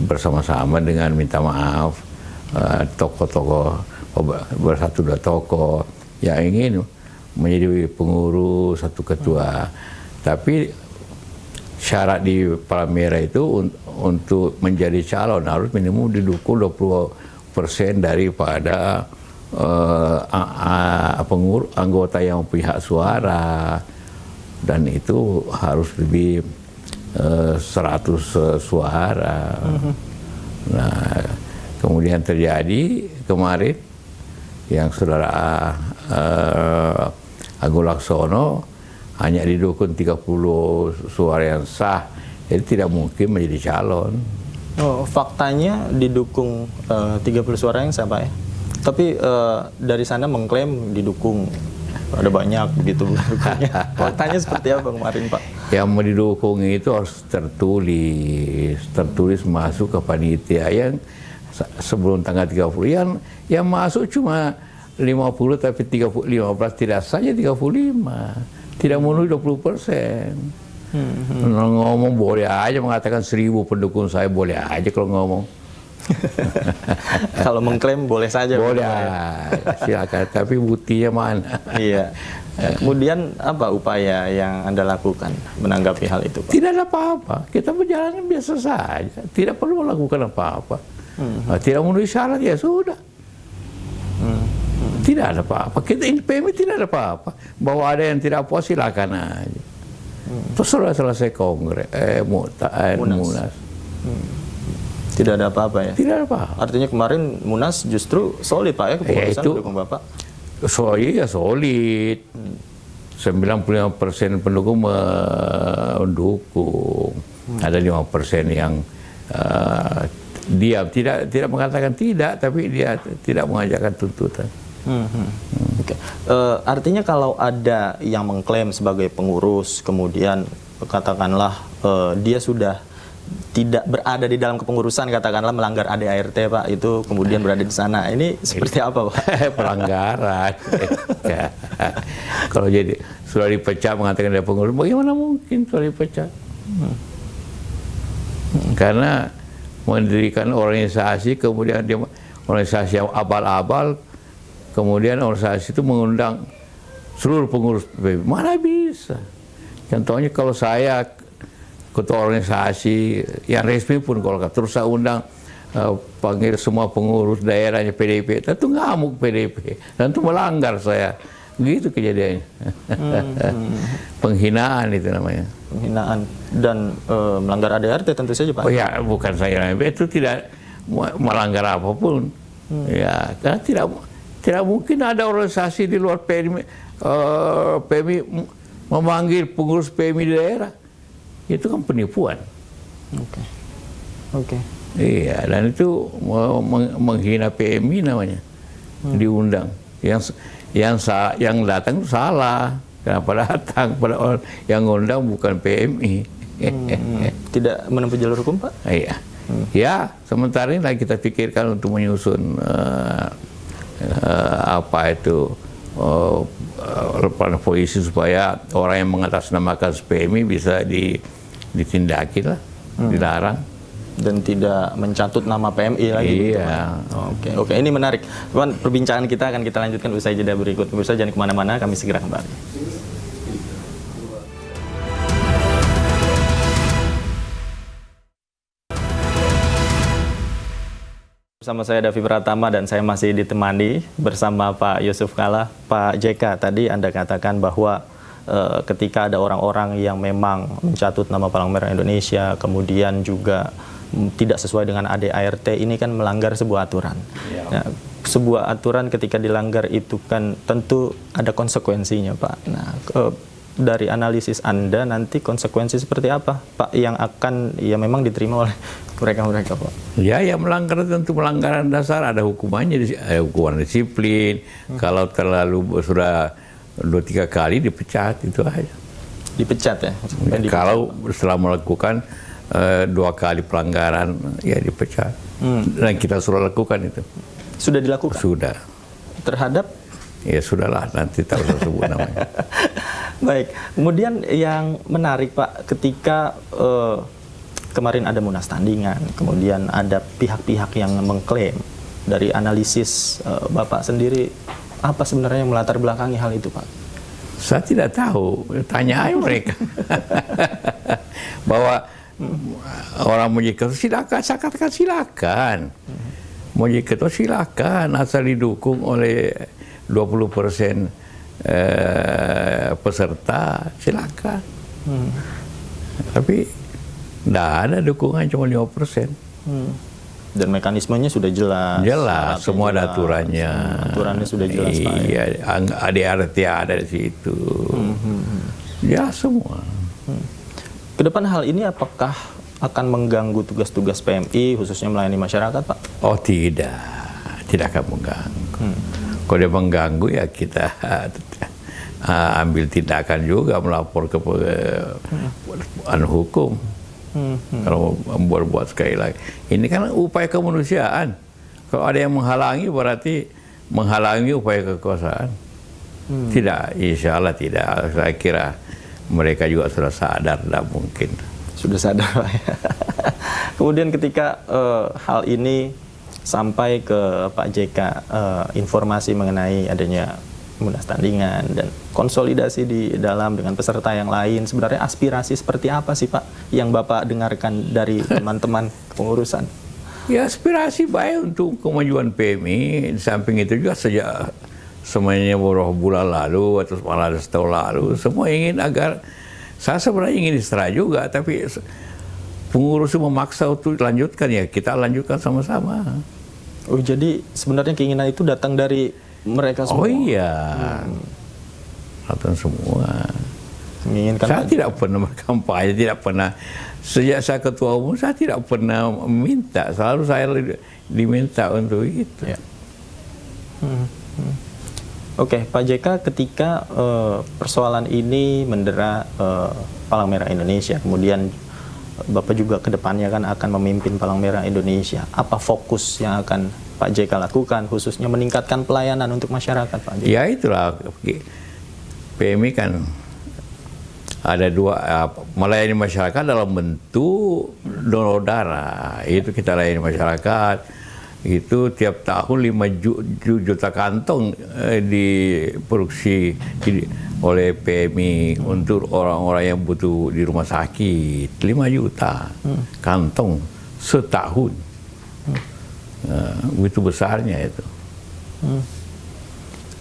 bersama-sama dengan minta maaf tokoh-tokoh, bersatu dua tokoh yang ingin menjadi pengurus, satu ketua. Tapi syarat di Palang Merah itu untuk menjadi calon harus minimum didukung 20% daripada anggota yang punya hak suara, dan itu harus lebih 100 suara. Nah, kemudian terjadi kemarin yang saudara Agung Laksono hanya didukung 30 suara yang sah, jadi tidak mungkin menjadi calon. Oh, faktanya didukung 30 suara yang sah Pak ya? Tapi dari sana mengklaim didukung ada banyak begitu. Faktanya seperti apa kemarin Pak? Yang mau didukung itu harus tertulis masuk ke panitia yang sebelum tanggal 30. Yang masuk cuma 50 tapi 15 tidak saja 35. Tidak memenuhi 20%. Ngomong boleh aja, mengatakan 1000 pendukung saya boleh aja kalau ngomong. Kalau mengklaim boleh saja. Boleh, silakan. Tapi buktinya mana? Iya. Kemudian apa upaya yang Anda lakukan menanggapi hal itu, Pak? Tidak ada apa-apa. Kita berjalan biasa saja. Tidak perlu melakukan apa-apa. Tidak memenuhi syarat ya sudah. Tidak ada apa-apa. Kita ini PMI tidak ada apa-apa. Bahwa ada yang tidak puas silakan aja. Terus sudah selesai kongres, munas. Tidak ada apa-apa ya? Tidak ada apa-apa. Artinya kemarin Munas justru solid Pak ya, kepengurusan mendukung Bapak? Iya solid. 95% pendukung mendukung. Ada 5% yang diam, tidak mengatakan tidak, tapi dia tidak mengajakkan tuntutan. Okay. Artinya kalau ada yang mengklaim sebagai pengurus, kemudian katakanlah dia sudah tidak berada di dalam kepengurusan, katakanlah melanggar ADART Pak, itu kemudian berada di sana, ini seperti apa Pak? Pelanggaran. Kalau jadi sudah dipecat mengatakan dia pengurus, bagaimana mungkin sudah dipecat? Karena mendirikan organisasi, kemudian dia organisasi yang abal-abal, kemudian organisasi itu mengundang seluruh pengurus PBB. Mana bisa? Contohnya kalau saya ketua organisasi yang resmi pun kalau terus saya undang panggil semua pengurus daerahnya PDIP, tentu ngamuk PDIP, tentu melanggar saya. Gitu kejadiannya. Penghinaan itu namanya. Penghinaan dan melanggar ADART tentu saja Pak. Oh ya, bukan saya, itu tidak melanggar apapun. Ya, karena Tidak mungkin ada organisasi di luar PMI memanggil pengurus PMI di daerah. Itu kan penipuan. Oke. Iya, dan itu menghina PMI namanya. Diundang. Yang datang itu salah. Kenapa datang? Pada orang yang ngundang bukan PMI. Tidak menempuh jalur hukum, Pak? Iya. Ya, sementara ini lagi kita pikirkan untuk menyusun polisi supaya orang yang mengatasnamakan PMI bisa ditindaki lah, dilarang. Dan tidak mencatut nama PMI lagi. Iya. Oke, ini menarik. Teman, perbincangan kita akan kita lanjutkan usai jeda berikut. Pemirsa jangan kemana-mana, kami segera kembali. Bersama saya Davi Pratama dan saya masih ditemani bersama Pak Yusuf Kalla. Pak JK, tadi Anda katakan bahwa ketika ada orang-orang yang memang mencatut nama Palang Merah Indonesia, kemudian juga tidak sesuai dengan ADART, ini kan melanggar sebuah aturan. Nah, sebuah aturan ketika dilanggar itu kan tentu ada konsekuensinya, Pak. Nah, dari analisis Anda nanti konsekuensi seperti apa, Pak, yang akan memang diterima oleh mereka-mereka, Pak? Ya, yang melanggar tentu melanggaran dasar, ada hukumannya, hukuman disiplin. Kalau terlalu sudah 2-3 kali dipecat, itu aja. Dipecat ya? Kalau setelah melakukan 2 kali pelanggaran, ya dipecat. Dan kita sudah lakukan itu. Sudah dilakukan? Sudah. Terhadap? Ya sudahlah, nanti tak usah sebut namanya. Baik, kemudian yang menarik, Pak, ketika kemarin ada munas tandingan, kemudian ada pihak-pihak yang mengklaim, dari analisis Bapak sendiri, apa sebenarnya yang melatar belakangi hal itu, Pak? Saya tidak tahu, tanya aja mereka. Bahwa orang mau jadi ketua silakan, saya katakan silakan. Mau jadi ketua silakan, asal didukung oleh 20% peserta, silakan. Tapi tidak ada dukungan, cuma 5%. Dan mekanismenya sudah jelas. Jelas, semua ada aturannya. Aturannya sudah jelas, Pak. Iya, ADART ada di situ. Ya, semua. Kedepan hal ini apakah akan mengganggu tugas-tugas PMI, khususnya melayani masyarakat, Pak? Oh tidak, tidak akan mengganggu. Kalau dia mengganggu ya kita ambil tindakan juga, melapor ke hukum. Kalau membuat sekali lagi, ini kan upaya kemanusiaan. Kalau ada yang menghalangi berarti menghalangi upaya kekuasaan. Tidak, insya Allah tidak. Saya kira mereka juga sudah sadar, tidak mungkin. Sudah sadar, Pak. Kemudian ketika hal ini sampai ke Pak JK, informasi mengenai adanya munas tandingan dan konsolidasi di dalam dengan peserta yang lain, sebenarnya aspirasi seperti apa sih, Pak, yang Bapak dengarkan dari teman-teman pengurusan? Ya, aspirasi baik untuk kemajuan PMI. Di samping itu juga sejak semuanya beberapa bulan lalu atau malah setahun lalu, semua ingin agar, saya sebenarnya ingin istirahat juga, tapi pengurus memaksa untuk lanjutkan, ya kita lanjutkan sama-sama. Oh, jadi sebenarnya keinginan itu datang dari mereka semua? Oh iya, datang semua. Menginginkan saya tidak pernah berkampanye, tidak pernah. Sejak saya ketua umum, saya tidak pernah meminta, selalu saya diminta untuk itu. Ya. Oke, Pak JK, ketika persoalan ini mendera Palang Merah Indonesia, kemudian Bapak juga ke depannya kan akan memimpin Palang Merah Indonesia, apa fokus yang akan Pak JK lakukan, khususnya meningkatkan pelayanan untuk masyarakat, Pak JK? Ya itulah, PMI kan ada dua, melayani masyarakat dalam bentuk donor darah. Itu kita layani masyarakat. Itu tiap tahun 5 juta kantong diproduksi oleh PMI untuk orang-orang yang butuh di rumah sakit. 5 juta kantong setahun. Begitu besarnya itu.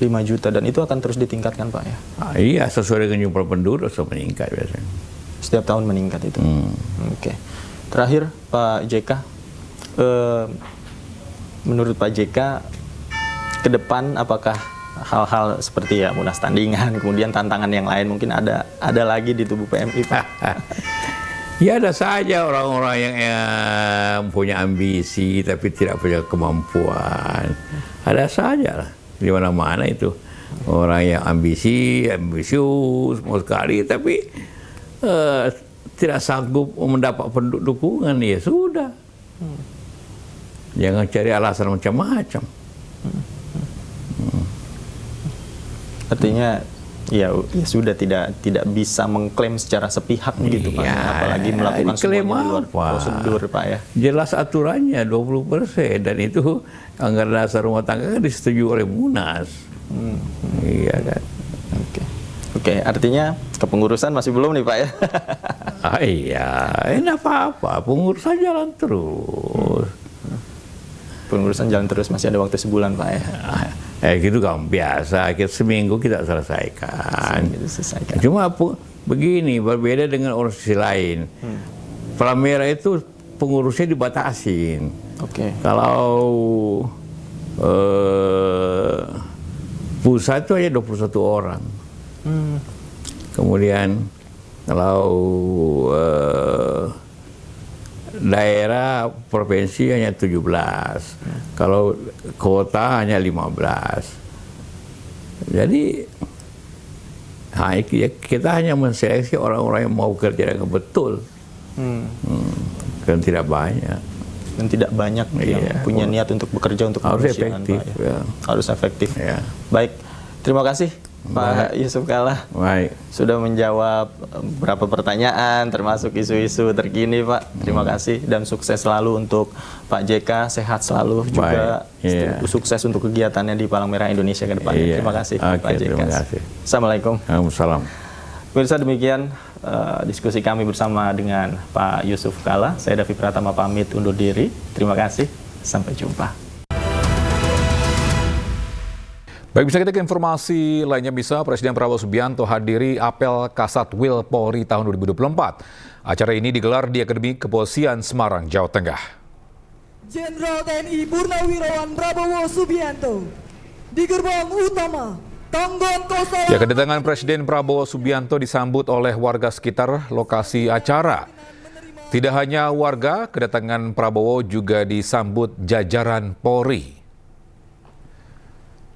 5 juta, dan itu akan terus ditingkatkan, Pak, ya? Iya, sesuai dengan jumlah penduduk meningkat biasanya. Setiap tahun meningkat itu. Oke. Terakhir, Pak JK, menurut Pak JK, ke depan apakah hal-hal seperti ya munas tandingan, kemudian tantangan yang lain mungkin ada lagi di tubuh PMI, Pak? Ya ada saja orang-orang yang punya ambisi tapi tidak punya kemampuan. Ada saja lah di mana-mana itu orang yang ambisius mau sekali tapi tidak sanggup mendapat dukungan, ya sudah. Jangan cari alasan macam-macam. Artinya ya sudah tidak bisa mengklaim secara sepihak begitu Pak, apalagi melakukan semuanya di luar prosedur Pak ya. Jelas aturannya 20% dan itu anggaran dasar rumah tangga kan disetujui oleh Munas. Iya kan. Oke, artinya kepengurusan masih belum nih Pak ya? Iya, enggak apa-apa, pengurusan jalan terus. Pengurusan jalan terus, masih ada waktu sebulan Pak ya? Gitu kan biasa, seminggu kita selesaikan. Cuma begini, berbeda dengan organisasi lain. Palang Merah itu pengurusnya dibatasin. Kalau pusat itu hanya 21 orang. Kemudian kalau daerah provinsi hanya 17, kalau kota hanya 15. Jadi kita hanya menseleksi orang-orang yang mau kerja dengan betul, kan tidak banyak. Dan tidak banyak yang punya niat untuk bekerja untuk harus efektif. Pak, ya. Harus efektif. Baik, terima kasih Pak Yusuf Kalla sudah menjawab beberapa pertanyaan termasuk isu-isu terkini Pak. Terima kasih dan sukses selalu untuk Pak JK, sehat selalu juga sukses untuk kegiatannya di Palang Merah Indonesia ke depan. Terima kasih Pak JK. Terima kasih. Assalamualaikum. Waalaikumsalam. Pemirsa, demikian diskusi kami bersama dengan Pak Yusuf Kalla. Saya Davi Pratama pamit undur diri. Terima kasih. Sampai jumpa. Baik, bisa kita ke informasi lainnya. Presiden Prabowo Subianto hadiri apel Kasatwil Polri tahun 2024. Acara ini digelar di Akademi Kepolisian Semarang, Jawa Tengah. Jenderal TNI Purnawirawan Prabowo Subianto di gerbang utama Tanggon Kosala. Ya, kedatangan Presiden Prabowo Subianto disambut oleh warga sekitar lokasi acara. Tidak hanya warga, kedatangan Prabowo juga disambut jajaran Polri.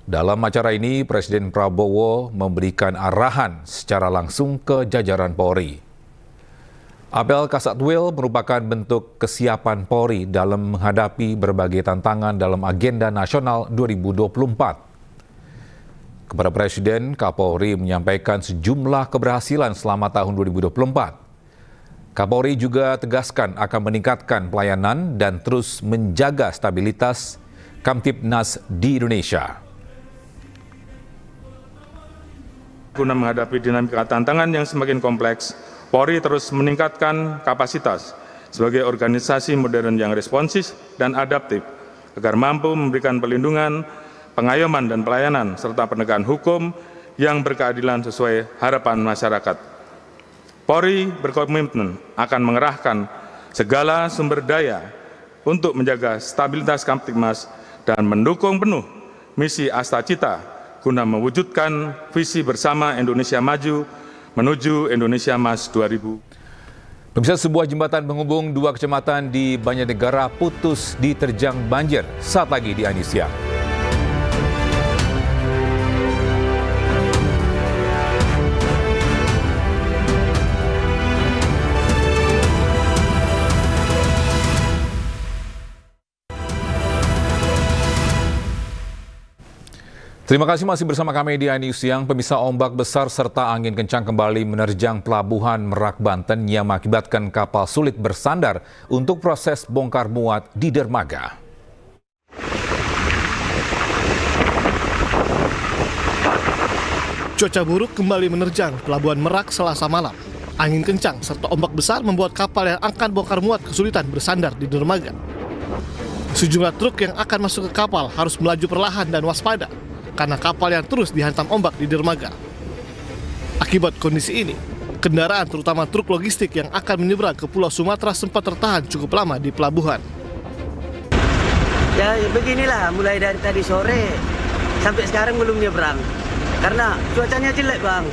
Dalam acara ini, Presiden Prabowo memberikan arahan secara langsung ke jajaran Polri. Apel Kasatwil merupakan bentuk kesiapan Polri dalam menghadapi berbagai tantangan dalam agenda nasional 2024. Kepada Presiden, Kapolri menyampaikan sejumlah keberhasilan selama tahun 2024. Kapolri juga tegaskan akan meningkatkan pelayanan dan terus menjaga stabilitas Kamtibnas di Indonesia. Guna menghadapi dinamika tantangan yang semakin kompleks, Polri terus meningkatkan kapasitas sebagai organisasi modern yang responsif dan adaptif agar mampu memberikan perlindungan, pengayoman dan pelayanan serta penegakan hukum yang berkeadilan sesuai harapan masyarakat. Polri berkomitmen akan mengerahkan segala sumber daya untuk menjaga stabilitas Kamtibmas dan mendukung penuh misi Astacita guna mewujudkan visi bersama Indonesia Maju menuju Indonesia Mas 2000. Pemirsa, sebuah jembatan penghubung dua kecamatan di Banjarnegara putus diterjang banjir saat lagi di Anisia. Terima kasih masih bersama kami di iNews Siang. Pemirsa, ombak besar serta angin kencang kembali menerjang pelabuhan Merak, Banten yang mengakibatkan kapal sulit bersandar untuk proses bongkar muat di dermaga. Cuaca buruk kembali menerjang pelabuhan Merak Selasa malam. Angin kencang serta ombak besar membuat kapal yang akan bongkar muat kesulitan bersandar di dermaga. Sejumlah truk yang akan masuk ke kapal harus melaju perlahan dan waspada karena kapal yang terus dihantam ombak di dermaga. Akibat kondisi ini, kendaraan terutama truk logistik yang akan menyeberang ke Pulau Sumatera sempat tertahan cukup lama di pelabuhan. Ya beginilah, mulai dari tadi sore sampai sekarang belum nyebrang. Karena cuacanya jelek, Bang.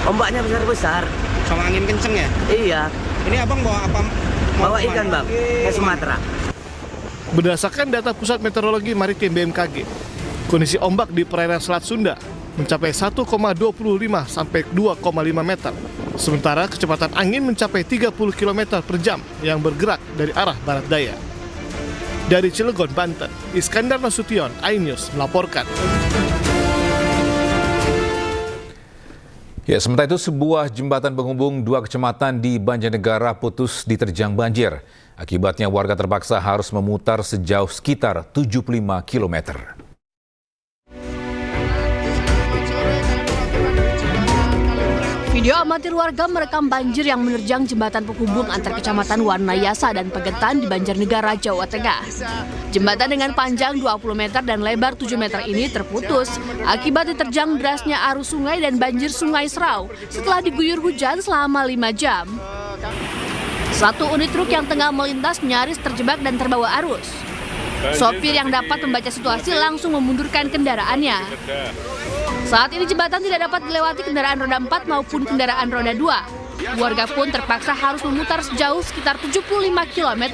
Ombaknya besar-besar. Sama angin kenceng ya? Iya. Ini abang bawa apa? Bawa ikan, Bang, ke Sumatera. Berdasarkan data Pusat Meteorologi Maritim BMKG, kondisi ombak di perairan Selat Sunda mencapai 1,25 sampai 2,5 meter. Sementara kecepatan angin mencapai 30 km per jam yang bergerak dari arah barat daya. Dari Cilegon, Banten, Iskandar Nasution, iNews melaporkan. Ya, sementara itu sebuah jembatan penghubung dua kecamatan di Banjarnegara putus diterjang banjir. Akibatnya warga terpaksa harus memutar sejauh sekitar 75 km. Video amatir warga merekam banjir yang menerjang jembatan penghubung antar kecamatan Warnayasa dan Pegetan di Banjarnegara, Jawa Tengah. Jembatan dengan panjang 20 meter dan lebar 7 meter ini terputus akibat diterjang derasnya arus sungai dan banjir Sungai Serau setelah diguyur hujan selama 5 jam. Satu unit truk yang tengah melintas nyaris terjebak dan terbawa arus. Sopir yang dapat membaca situasi langsung memundurkan kendaraannya. Saat ini jembatan tidak dapat dilewati kendaraan roda 4 maupun kendaraan roda 2. Warga pun terpaksa harus memutar sejauh sekitar 75 km.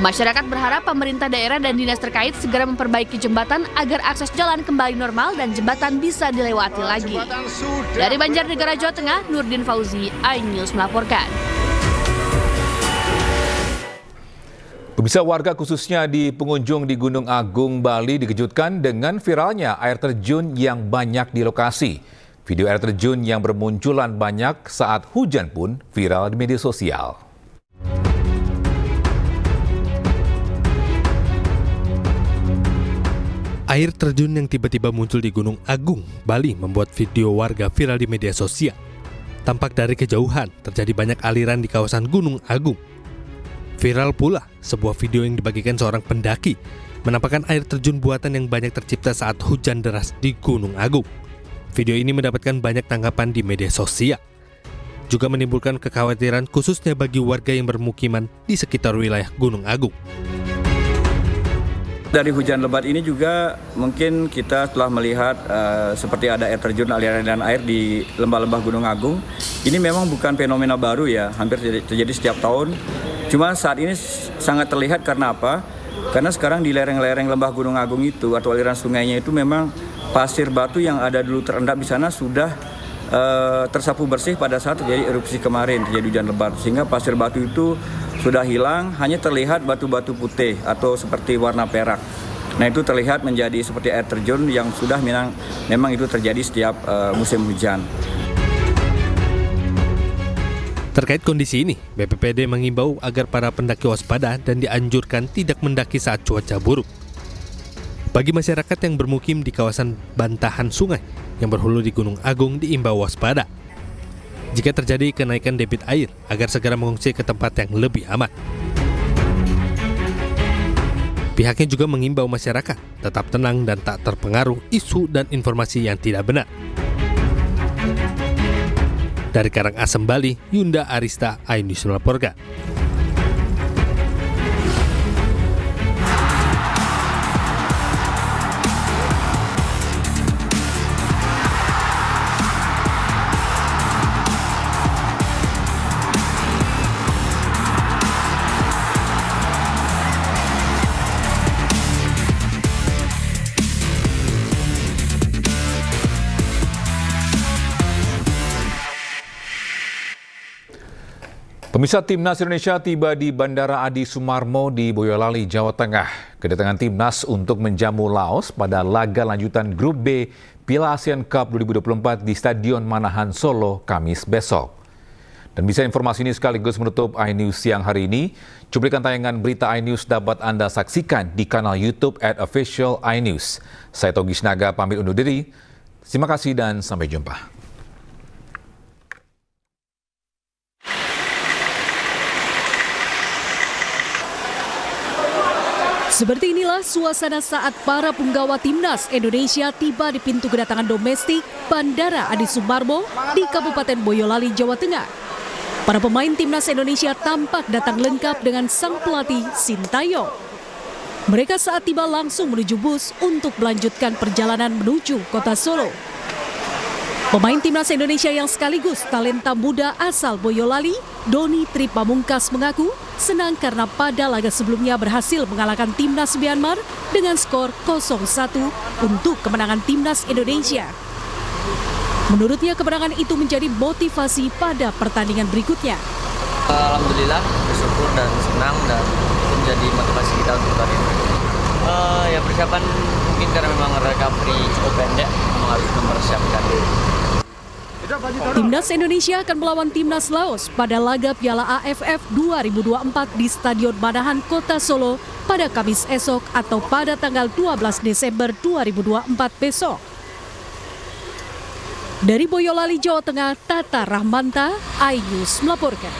Masyarakat berharap pemerintah daerah dan dinas terkait segera memperbaiki jembatan agar akses jalan kembali normal dan jembatan bisa dilewati lagi. Dari Banjarnegara, Jawa Tengah, Nurdin Fauzi, iNews melaporkan. Pemirsa, warga khususnya di pengunjung di Gunung Agung, Bali dikejutkan dengan viralnya air terjun yang banyak di lokasi. Video air terjun yang bermunculan banyak saat hujan pun viral di media sosial. Air terjun yang tiba-tiba muncul di Gunung Agung, Bali membuat video warga viral di media sosial. Tampak dari kejauhan terjadi banyak aliran di kawasan Gunung Agung. Viral pula sebuah video yang dibagikan seorang pendaki menampakkan air terjun buatan yang banyak tercipta saat hujan deras di Gunung Agung. Video ini mendapatkan banyak tanggapan di media sosial. Juga menimbulkan kekhawatiran khususnya bagi warga yang bermukiman di sekitar wilayah Gunung Agung. Dari hujan lebat ini juga mungkin kita telah melihat seperti ada air terjun aliran air di lembah-lembah Gunung Agung. Ini memang bukan fenomena baru ya, hampir terjadi setiap tahun. Cuma saat ini sangat terlihat karena apa? Karena sekarang di lereng-lereng lembah Gunung Agung itu atau aliran sungainya itu memang pasir batu yang ada dulu terendap di sana sudah tersapu bersih pada saat terjadi erupsi kemarin, terjadi hujan lebat. Sehingga pasir batu itu sudah hilang, hanya terlihat batu-batu putih atau seperti warna perak. Nah, itu terlihat menjadi seperti air terjun yang sudah memang itu terjadi setiap musim hujan. Terkait kondisi ini, BPPD mengimbau agar para pendaki waspada dan dianjurkan tidak mendaki saat cuaca buruk. Bagi masyarakat yang bermukim di kawasan bantahan sungai yang berhulu di Gunung Agung diimbau waspada. Jika terjadi kenaikan debit air, agar segera mengungsi ke tempat yang lebih aman. Pihaknya juga mengimbau masyarakat tetap tenang dan tak terpengaruh isu dan informasi yang tidak benar. Dari Karangasem, Bali, Yunda Arista, iNews melaporkan. Pemirsa, Timnas Indonesia tiba di Bandara Adi Sumarmo di Boyolali, Jawa Tengah. Kedatangan Timnas untuk menjamu Laos pada laga lanjutan Grup B Piala ASEAN Cup 2024 di Stadion Manahan, Solo, Kamis besok. Dan bisa informasi ini sekaligus menutup iNews siang hari ini. Cuplikan tayangan berita iNews dapat Anda saksikan di kanal YouTube @official iNews. Saya Togi Sinaga pamit undur diri. Terima kasih dan sampai jumpa. Seperti inilah suasana saat para punggawa Timnas Indonesia tiba di pintu kedatangan domestik Bandara Adi Sumarmo di Kabupaten Boyolali, Jawa Tengah. Para pemain Timnas Indonesia tampak datang lengkap dengan sang pelatih Sintayong. Mereka saat tiba langsung menuju bus untuk melanjutkan perjalanan menuju kota Solo. Pemain timnas Indonesia yang sekaligus talenta muda asal Boyolali, Doni Tri Pamungkas mengaku senang karena pada laga sebelumnya berhasil mengalahkan timnas Myanmar dengan skor 0-1 untuk kemenangan timnas Indonesia. Menurutnya kemenangan itu menjadi motivasi pada pertandingan berikutnya. Alhamdulillah bersyukur dan senang dan itu menjadi motivasi kita untuk hari ini. Ya persiapan mungkin karena memang recovery cukup pendek, memang harus mempersiapkan. Timnas Indonesia akan melawan timnas Laos pada laga Piala AFF 2024 di Stadion Manahan, Kota Solo pada Kamis esok atau pada tanggal 12 Desember 2024 besok. Dari Boyolali, Jawa Tengah, Tata Rahmanta, iNews melaporkan.